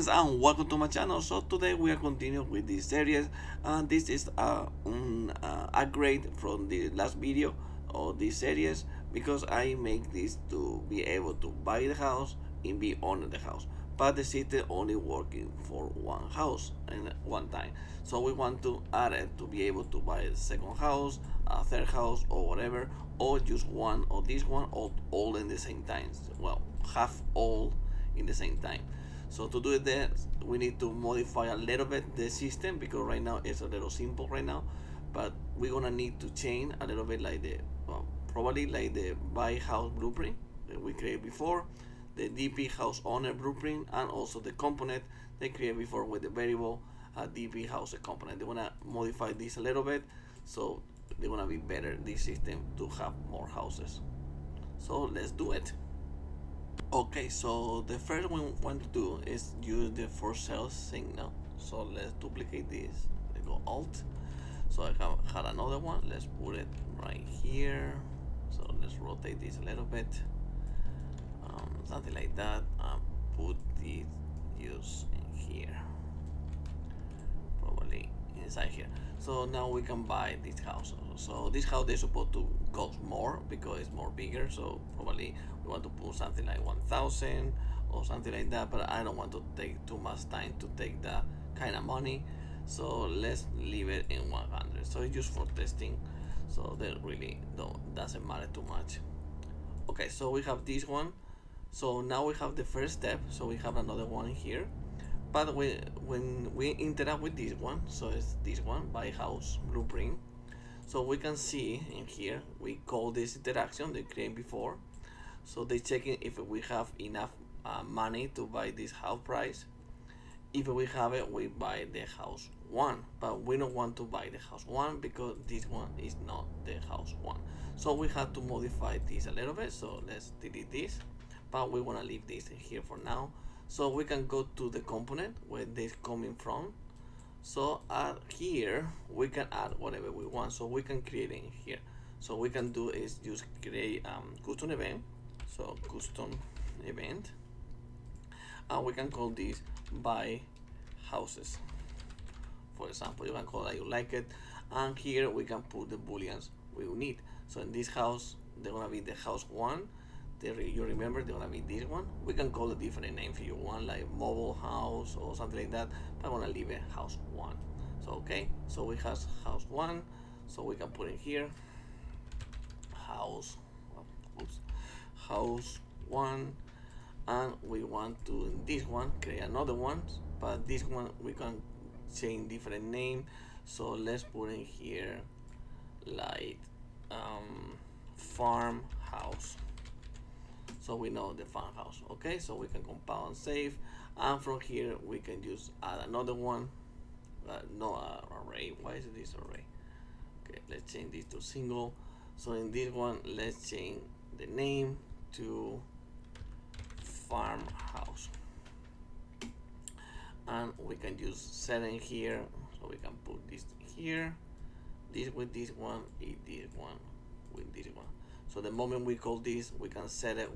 friends, and welcome to my channel. So today we are continuing with this series, and this is a grade from the last video of this series, because I make this to be able to buy the house and be owning the house, but the system only working for one house and one time. So we want to add it to be able to buy a second house, a third house, or whatever, or just one or this one, or all in the same time. Well, half all in the same time. So to do that, we need to modify a little bit the system, because right now it's a little simple right now, but we're gonna need to change a little bit, like the probably like the buy house blueprint that we created before, the DP house owner blueprint, and also the component they created before with the variable DP house component. They wanna modify this a little bit, so they're gonna be better this system to have more houses. So let's do it. Okay, so the first one we want to do is use the for sale signal. So let's duplicate this. Let's go Alt. So I have had another one. Let's put it right here. So let's rotate this a little bit, something like that, and put this use in here, probably inside here. So now we can buy this house. So this house is supposed to cost more because it's more bigger. So probably we want to put something like 1,000 or something like that. But I don't want to take too much time to take that kind of money. So let's leave it in 100. So it's just for testing. So that really doesn't matter too much. Okay, so we have this one. So now we have the first step. So we have another one here. But when we interact with this one, so it's this one, buy house blueprint. So we can see in here, we call this interaction they created before. So they checking if we have enough money to buy this house price. If we have it, we buy the house one, but we don't want to buy the house one because this one is not the house one. So we have to modify this a little bit. So let's delete this, but we want to leave this in here for now. So we can go to the component where this coming from. So add here, we can add whatever we want. So we can create it in here. So we can do is just create custom event. So custom event, and we can call this buy houses. For example, you can call it you like it, and here we can put the booleans we will need. So in this house, they're gonna be the house one. You remember they're gonna be this one. We can call a different name if you want, like mobile house or something like that, but I'm gonna leave it house one. So okay, so we have house one, so we can put in here house, oops, house one, and we want to in this one create another one, but this one we can change different name. So let's put in here like farmhouse. So we know the farmhouse. Okay, so we can compile and save, and from here we can just add another one. No array. Why is this array? Okay, let's change this to single. So in this one, let's change the name to farmhouse, and we can just set in here. So we can put this here, this with this one, this one with this one. So the moment we call this, we can set it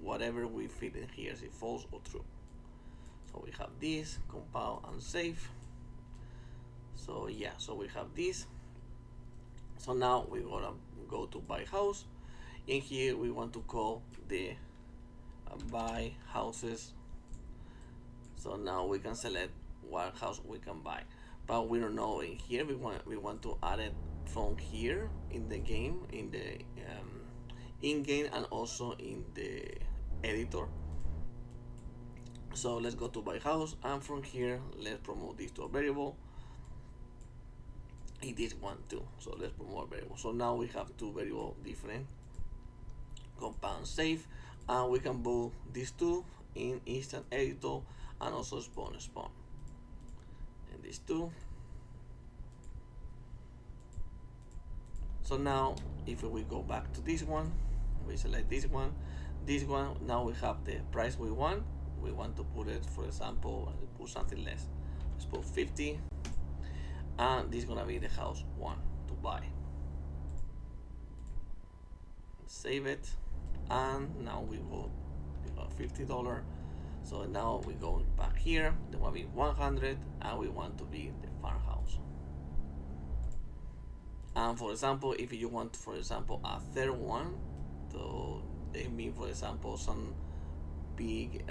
whatever we fit in here, is it false or true. So we have this, compile and save. So yeah, so we have this. So now we're gonna go to buy house. In here we want to call the buy houses. So now we can select what house we can buy, but we don't know in here. We want to add it from here in the game, in the in-game, and also in the editor. So let's go to buy house, and from here let's promote this to a variable. It is one too, so let's promote variable. So now we have two variable different. Compound save, and we can build these two in instant editor, and also spawn and these two. So now if we go back to this one, we select this one, now we have the price we want. We want to put it, for example, put something less. Let's put 50, and this is gonna be the house one to buy. Save it, and now we got $50. So now we go back here, there will be 100, and we want to be the farmhouse. And for example, if you want, for example, a third one, so they mean, for example, some big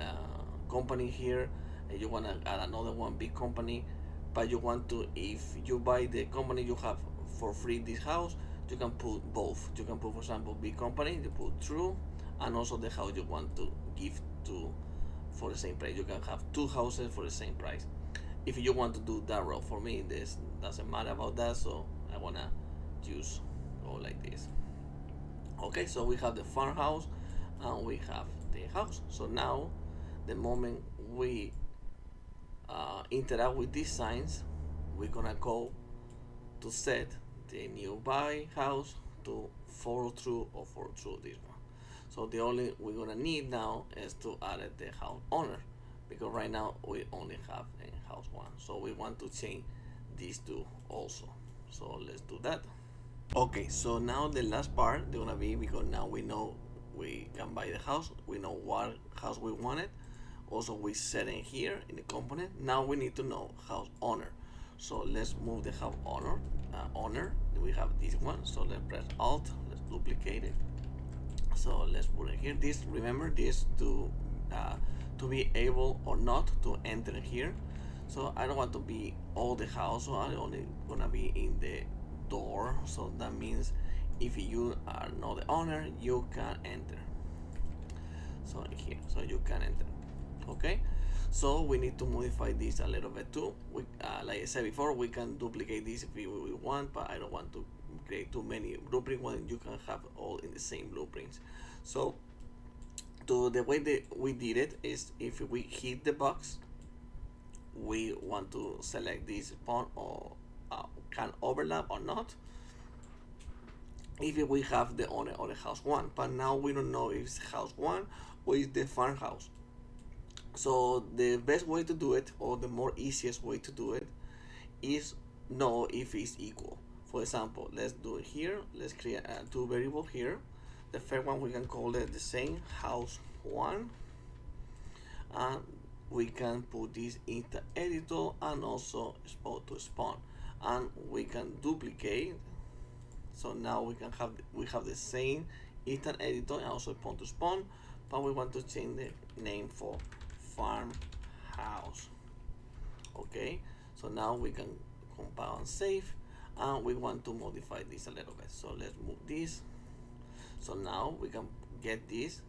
company here, and you want to add another one big company, but you want to, if you buy the company you have for free this house, you can put both. You can put, for example, big company, you put true, and also the house you want to give to for the same price. You can have two houses for the same price. If you want to do that route, for me this doesn't matter about that, so I wanna just go like this. Okay, so we have the farmhouse and we have the house. So now the moment we interact with these signs, we're gonna go to set the nearby house to follow through or follow through this one. So the only we're gonna need now is to add the house owner, because right now we only have a house one. So we want to change these two also. So let's do that. Okay, so now the last part they're gonna be, because now we know we can buy the house, we know what house we wanted. Also we set in here in the component. Now we need to know house owner. So let's move the house owner. We have this one. So let's press Alt. Let's duplicate it. So let's put it here. This, remember this to be able or not to enter here. So I don't want to be all the house. So I'm only gonna be in the door. So that means if you are not the owner, you can enter. So here, so you can enter. Okay, so we need to modify this a little bit too. We, like I said before, we can duplicate this if we want, but I don't want to create too many blueprints when you can have all in the same blueprints. So the way that we did it is, if we hit the box, we want to select this pawn or can overlap or not, if we have the owner or the house one. But now we don't know if it's house one or it's the farmhouse. So the best way to do it, or the more easiest way to do it, is know if it's equal. For example, let's do it here. Let's create two variables here. The first one we can call it the same house one, and we can put this in the editor and also to spawn, and we can duplicate. So now we have the same instant editor and also spawn to spawn, but we want to change the name for farmhouse. Okay, so now we can compile and save, and we want to modify this a little bit. So let's move this. So now we can get this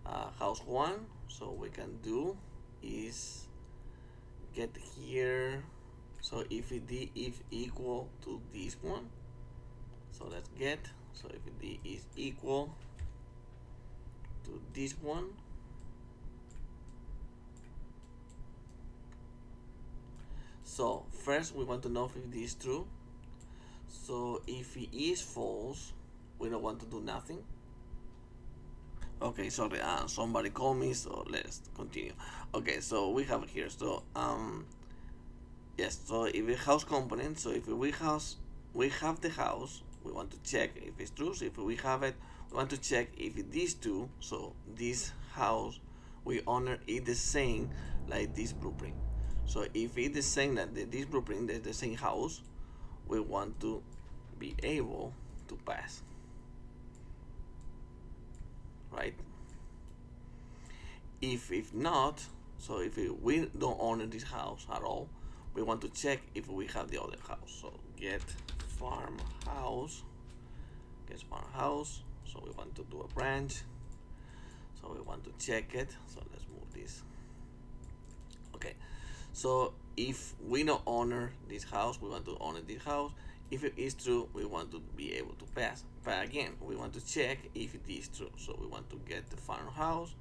house one. So we can do is get here. So if equal to this one, so let's get, so if d is equal to this one, so first we want to know if this is true. So if it is false, we don't want to do nothing. Okay, sorry, somebody called me, so let's continue. Okay, so we have here, so yes, so if a house component, so if we have the house, we want to check if it's true. So if we have it, we want to check if these two, so this house we honor is the same like this blueprint. So if it's the same that this blueprint is the same house, we want to be able to pass, right? If not, so if we don't own this house at all, we want to check if we have the other house. So get farmhouse, so we want to do a branch, so we want to check it. So let's move this. Okay, so if we don't honor this house, we want to honor this house. If it is true, we want to be able to pass, but again we want to check if it is true. So we want to get the farmhouse,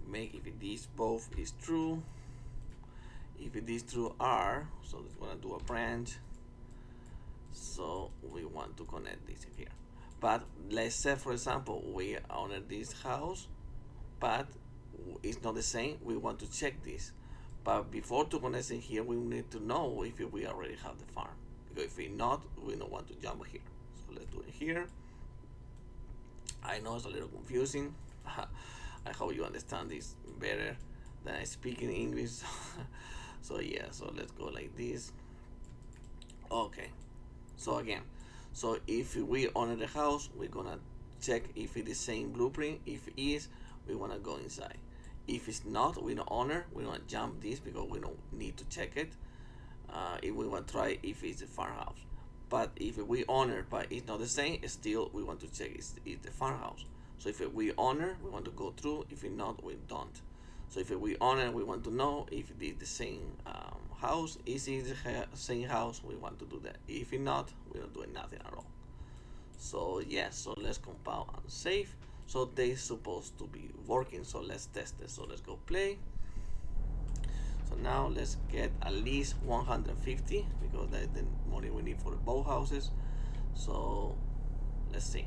make if it is both is true. If it is true R, so it's gonna do a branch. So we want to connect this here. But let's say, for example, we honor this house, but it's not the same. We want to check this. But before to connect it here, we need to know if we already have the farm. Because if we not, we don't want to jump here. So let's do it here. I know it's a little confusing. I hope you understand this better. that I speak in English. So yeah, so let's go like this. Okay, so again, so if we own the house, we're gonna check if it is same blueprint. If it is, we wanna go inside. If it's not, we don't honor. We don't jump this because we don't need to check it. If we want to try if it's a farmhouse, but if we honor but it's not the same, still we want to check it's the farmhouse. So if we honor, we want to go through. If it not, we don't. So if we honor, we want to know if it is the same house. Is it the same house? We want to do that. If it not, we don't do nothing at all. So yes, so let's compile and save. So they're supposed to be working. So let's test it. So let's go play. So now let's get at least 150 because that's the money we need for the both houses. So let's see.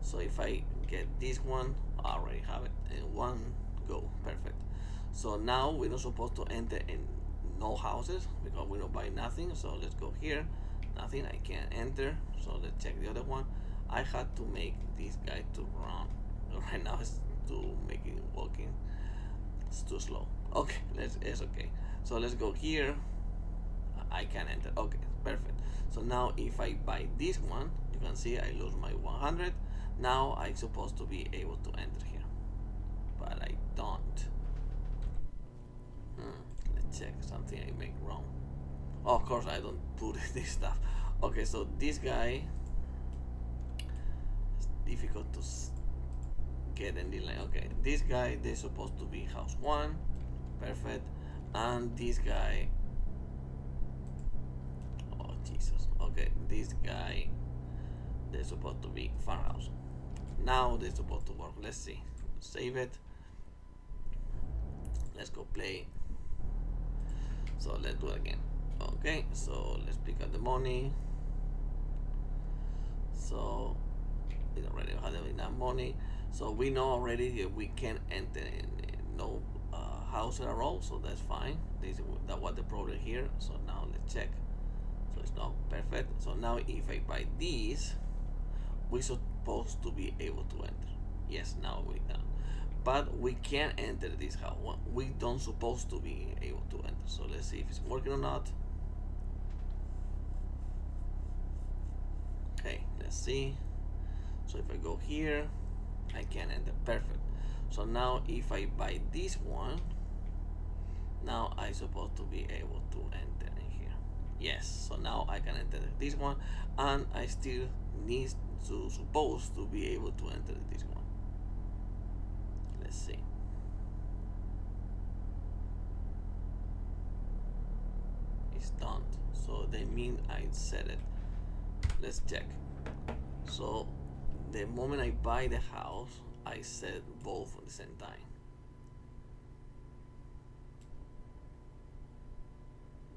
So if I get this one, I already have it in one go. Perfect. So now we're not supposed to enter in no houses because we don't buy nothing. So let's go here. Nothing. I can't enter. So let's check the other one. I had to make this guy to run. Right now it's to make it walking. It's too slow. Okay, it's okay. So let's go here. I can enter. Okay, perfect. So now if I buy this one, you can see I lose my 100. Now I'm supposed to be able to enter here, but I don't. Let's check something I make wrong. Oh, of course I don't put this stuff. Okay, so this guy is difficult to get in the line. Okay, this guy they're supposed to be house 1. Perfect. And this guy, oh Jesus, okay, this guy they're supposed to be farmhouse. Now they're supposed to work. Let's see. Save it. Let's go play. So let's do it again. Okay, so let's pick up the money. So we already have enough money. So we know already that we can enter in no house at all, so that's fine. That was the problem here. So now let's check. So it's not perfect. So now if I buy this, we're supposed to be able to enter. Yes, now we can. But we can't enter this house. We don't supposed to be able to enter. So let's see if it's working or not. Okay, let's see. So if I go here, I can enter. Perfect. So now if I buy this one, now I supposed to be able to enter in here. Yes, so now I can enter this one, and I still need to supposed to be able to enter this one. Let's see. It's done. So they mean I set it. Let's check. So the moment I buy the house, I set both at the same time.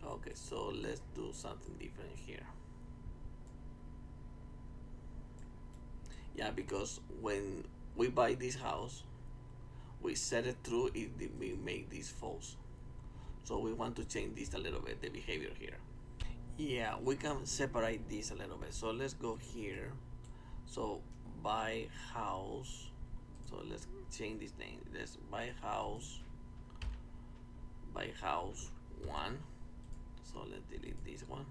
Okay, so let's do something different here. Yeah, because when we buy this house, we set it through it, we make this false. So we want to change this a little bit, the behavior here. Yeah, we can separate this a little bit. So let's go here. So buy house. So let's change this name. Let's buy house 1. So let's delete this one.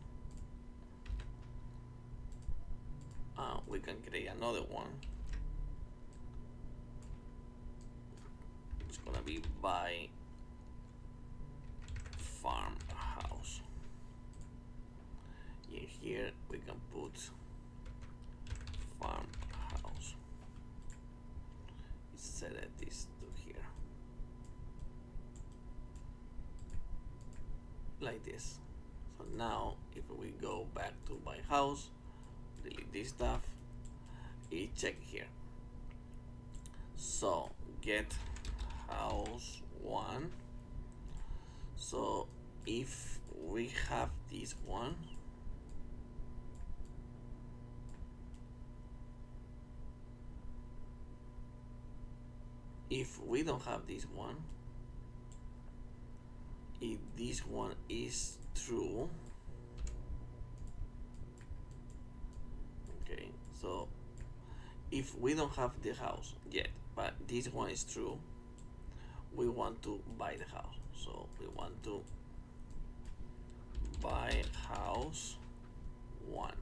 We can create another one. It's gonna be by farmhouse. In here we can put farmhouse. Set this to here, like this. So now if we go back to my house, delete this stuff, it check here. So get house 1. So if we have this one, if we don't have this one, if this one is true, okay, so if we don't have the house yet, but this one is true, we want to buy the house. So we want to buy house 1.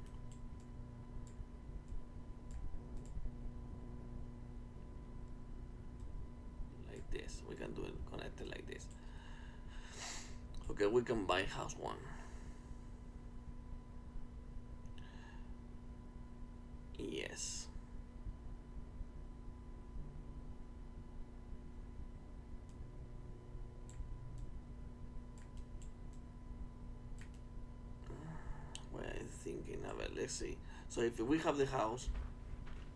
Like this. We can do it connected like this. Okay, we can buy house 1. Yes. We're thinking of it. Let's see. So if we have the house,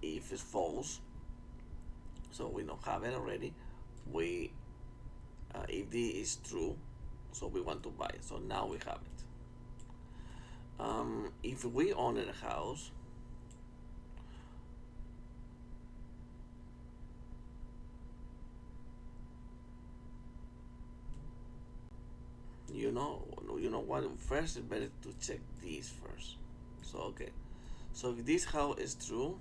if it's false, so we don't have it already. We, if this is true, so we want to buy it. So now we have it. If we own a house, you know what? First, it's better to check this first. So okay, so if this house is true,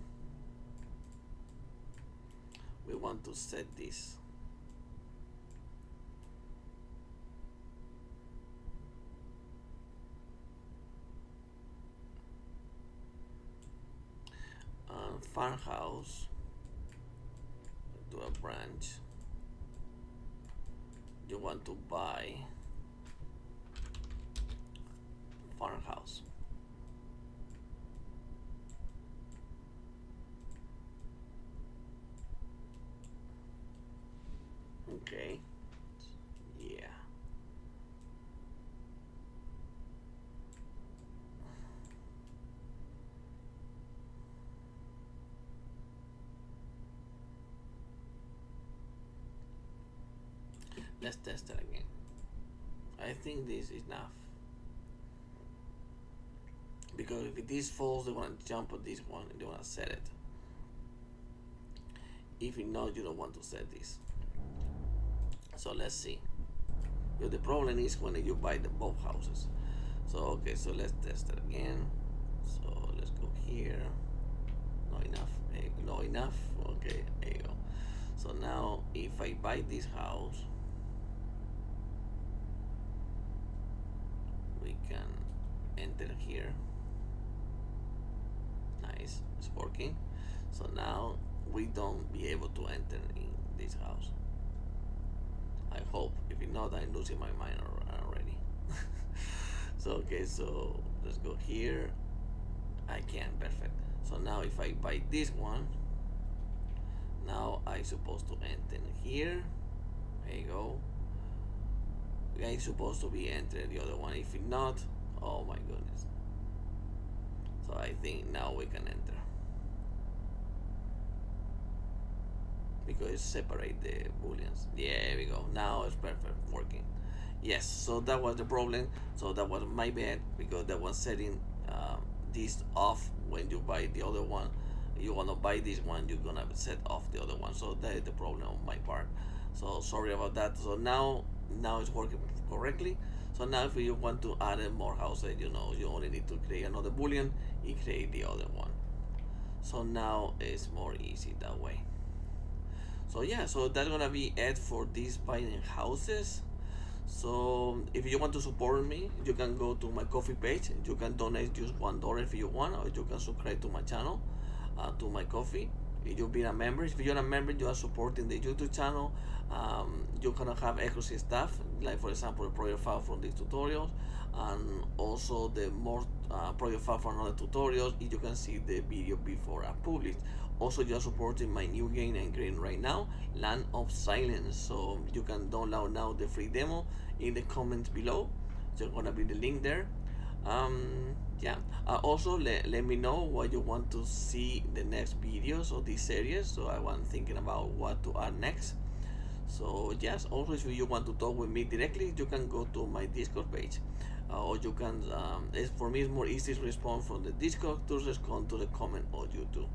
we want to set this. Farmhouse, do a branch. You want to buy farmhouse. Okay. Yeah. Let's test it again. I think this is enough. Because if this falls, they want to jump on this one and they want to set it. If you know you don't want to set this. So let's see. The problem is when you buy the both houses. So okay, so let's test it again. So let's go here. Not enough. Not enough. Okay, there you go. So now if I buy this house, we can enter here. Nice, it's working. So now we don't be able to enter in this house. I hope. If not, I'm losing my mind already. So okay, so let's go here. I can, perfect. So now if I buy this one, now I supposed to enter here. There you go. I'm supposed to be entering the other one. If not, oh my goodness. So I think now we can enter. Because separate the booleans. Yeah, there we go. Now it's perfect, working. Yes, so that was the problem. So that was my bad because that was setting this off when you buy the other one. You wanna buy this one, you're gonna set off the other one. So that is the problem on my part. So sorry about that. So now it's working correctly. So now if you want to add more houses, you only need to create another boolean and create the other one. So now it's more easy that way. So yeah, so that's gonna be it for these buying houses. So if you want to support me, you can go to my coffee page. You can donate just $1 if you want, or you can subscribe to my channel, to my coffee. If you be a member, if you're a member, you are supporting the YouTube channel. You can have exclusive stuff, like for example, the project file from these tutorials, and also the more project file from other tutorials. You can see the video before I publish. Also, you are supporting my new game I'm creating right now, Land of Silence. So you can download now the free demo in the comments below. There's gonna be the link there. Yeah. Also, let me know what you want to see the next videos of this series. So I was thinking about what to add next. So yes, also if you want to talk with me directly, you can go to my Discord page, or you can. For me, it's more easy to respond from the Discord to respond to the comment on YouTube.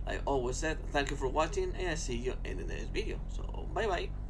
Like always said, thank you for watching, and I see you in the next video. So bye bye.